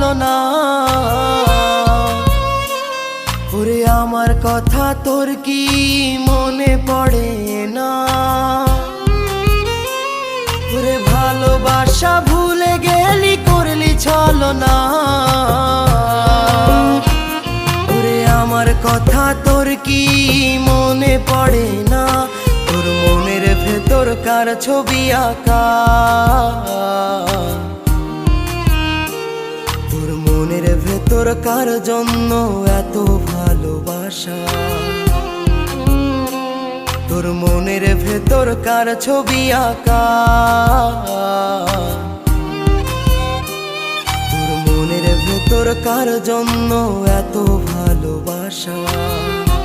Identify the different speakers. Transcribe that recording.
Speaker 1: ছলনা। ওরে আমার কথা তোর কি মনে পড়ে না? ওরে ভালোবাসা ভুলে গেলি, করলি ছলনা। ওরে আমার কথা তোর কি মনে পড়ে না? তোর মনের ভেতর কার ছবি আঁকা? তোর মনের ভেতর কার জন্য এত ভালোবাসা? তোর মনের ভেতর কার ছবি আঁকা? তোর মনের ভেতর কার জন্য এত ভালোবাসা?